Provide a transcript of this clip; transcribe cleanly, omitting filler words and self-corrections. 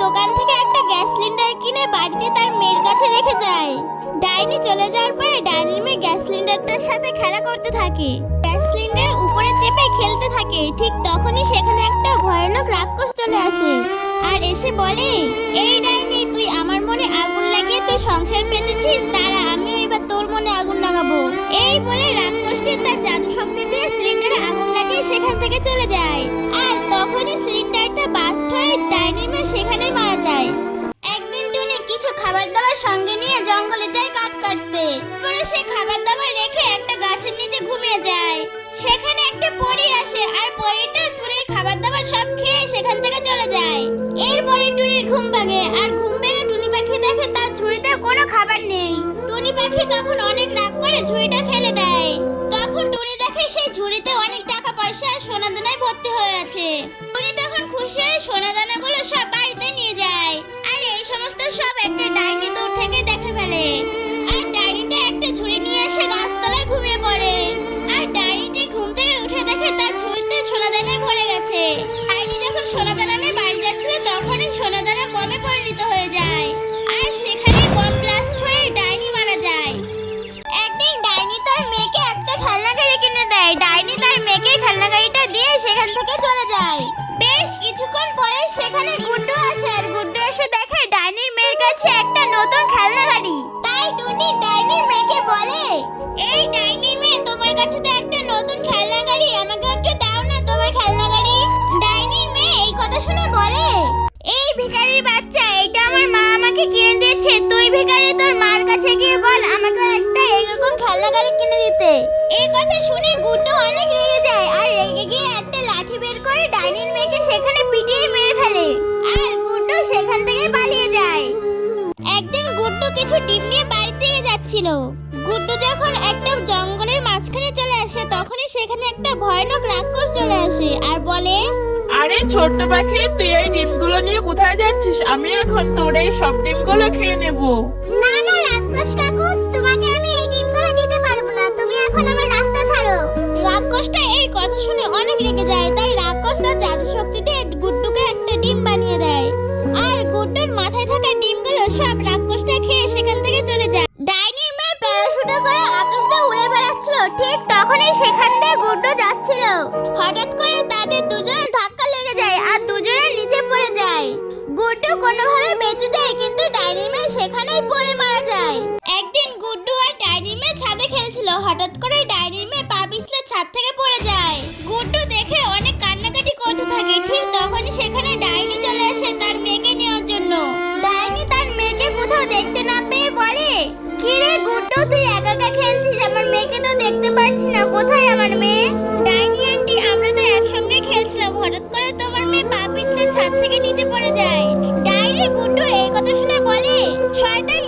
দোকান থেকে একটা গ্যাস সিলিন্ডার কিনে বাড়িতে তার মেয়ের কাছে রেখে যায়। ডাইনি চলে যাওয়ার পরে ডাইনির মেয়ে গ্যাস সিলিন্ডারটার সাথে খেলা করতে থাকে, গ্যাস সিলিন্ডার উপরে চেপে খেলতে থাকে। ঠিক তখনই সেখানে একটা ভয়ানক রাক্ষস চলে আসে আর এসে বলে, এই ডাইনি, তুই আমার মনে আগুন লাগিয়ে তুই সংসার পেতেছিস, দাঁড়া আমিও এবার তোর মনে আগুন লাগাবো। এই বলে রাক্ষসটি তার জাদু শক্তি দিয়ে সিলিন্ডারে আগুন লাগিয়ে সেখান থেকে চলে যায়। আর তখনই সিলিন্ডারটা বাস্ট হয়ে ডাইনির মেয়ে সেখানেই মারা যায়। একদিন টুনি কিছু খাবার দাবার সঙ্গে নিয়ে জঙ্গলে যায় কাঠ কাটতে। পরে সে খাবার দাবার রেখে একটা গাছের নিচে ঘুমিয়ে যায়। সেখানে একটা পরী আসে আর পরীটা টুনির খাবার দাবার সব খেয়ে সেখান থেকে চলে যায়। এরপরে টুনির ঘুম ভাঙে আর ঘুম ভেঙে টুনি পাখি দেখে তার ঝুড়িতে কোনো খাবার নেই। টুনি পাখি তখন অনেক রাগ করে ঝুড়িটা ফেলে দেয়। তখন টুনি দেখে সেই ঝুড়িতে অনেক টাকা পয়সা আর সোনা দানায় ভর্তি হয়ে আছে। টুনি তখন খুশি হয়ে সোনা দানাগুলো সব বাড়িতে নিয়ে যায়। আর এই সমস্ত সব একটা ডাইনি দূর থেকে দেখে ফেলে। আর ডাইনিটা একটা ঝুড়ি নিয়ে এসে গাছতলায় ঘুমিয়ে পড়ে। আর ডাইনিটি ঘুম থেকে উঠে দেখে তার ঝুড়িতে সোনা দানায় ভরে গেছে। ডাইনি যখন সোনা দানা নিয়ে বাড়ি যাচ্ছিল তখনই সোনা দানা বমে পরিণত হয়ে যায়। আর সেখানে বম ব্লাস্ট হয়ে ডাইনি মারা যায়। একদিন ডাইনি তার মেয়েকে একটা খেলনা গাড়ি কিনে দেয়। ডাইনি তার মেয়েকে খেলনা গাড়িটা দিয়ে সেখান থেকে চলে যায়। বেশ কিছুক্ষণ পরে সেখানে গুড্ডু আসে আর গুড্ডু এসে দেখে ডাইনির মেয়ের কাছে একটা নতুন খেলনা গাড়ি। তাই টুনি ডাইনির মেয়েকে বলে, এই ডাইনির মেয়ে, তোমার কাছে তো একটা নতুন খেলনা গাড়ি, আমাকে একটু দাও না তোমার খেলনা গাড়ি। ডাইনির মেয়ে এই কথা শুনে বলে, এই ভিখারির বাচ্চা, এটা আমার মা আমাকে কিনে দিয়েছে, তুই ভিখারি তোর মার কাছে গিয়ে বল আমাকে একটা এইরকম খেলনা গাড়ি কিনে দিতে। এই কথা শুনে গুড্ডু অনেক রেগে যায় আর রেগে গিয়ে একটা লাঠি বের করে ডাইনির মেয়েকে সেখানে পিটিয়ে মেরে ফেলে। আর গুড্ডু সেখান থেকে পালিয়ে যায়। একদিন গুড্ডু কিছু ডিম নিয়ে বাড়ি থেকে যাচ্ছিল। গুড্ডু যখন একটা জঙ্গলের মাঝখানে চলে আসে তখনই সেখানে একটা ভয়ানক রাক্ষস চলে আসে আর বলে, আরে ছোট্ট পাখি, তুই এই ডিমগুলো নিয়ে কোথায় যাচ্ছিস? আমি এখন তোর এই সব ডিমগুলো খেয়ে নেব। না না রাক্ষস কাকু, তোমাকে আমি এই ডিমগুলো দিতে পারবো না, তুমি এখন আমার রাস্তা ছাড়ো। রাক্ষসটা এই কথা শুনে অনেক রেগে যায়। তাই রাক্ষস তার জাদু শক্তি দিয়ে গুড্ডুকে একটা ডিম বানিয়ে দেয়। আর গুড্ডুর মাথায় থাকা ডিমগুলো সব রাক্ষসটা খেয়ে সেখান থেকে চলে যায়। ডাইনির মেয়ে প্যারাশুটে করে আকাশ দিয়ে উড়ে বেড়াচ্ছিল। ঠিক তখনই সেখান দিয়ে গুড্ডু যাচ্ছিল। হঠাৎ করে তাদের দুজনের ধাক্কা লেগে যায় আর দুজনে নিচে পড়ে যায়। গুড্ডু কোনোভাবে বেঁচে যায় কিন্তু ডাইনির মেয়ে সেখানেই পড়ে মারা যায়। একদিন গুড্ডু আর ডাইনির মেয়ে ছাদে খেলছিল। হঠাৎ করে ডাইনির মেয়ে পা পিছলে ছাদ থেকে পড়ে যায়। গুড্ডু দেখে অনেক কান্নাকাটি করতে থাকে। ঠিক তখনই সেখানে ডাইনি চলে আসে তার মেয়েকে নেওয়ার জন্য। ডাইনি তার মেয়েকে কোথাও দেখতে না পেয়ে বলে, কি রে গুড্ডু, তুই একা একা খেলছিস, আমার মেয়েকে তো দেখতে পাচ্ছি না, কোথায় আমার মেয়ে? ডাইনি আন্টি, আমরা তো একসঙ্গে খেলছিলাম, হঠাৎ করে তোমার মেয়ে পা পিছলে ছাদ থেকে নিচে পড়ে যায়। ডাইনি গুড্ডু এই কথা শুনে বলে, শয়তান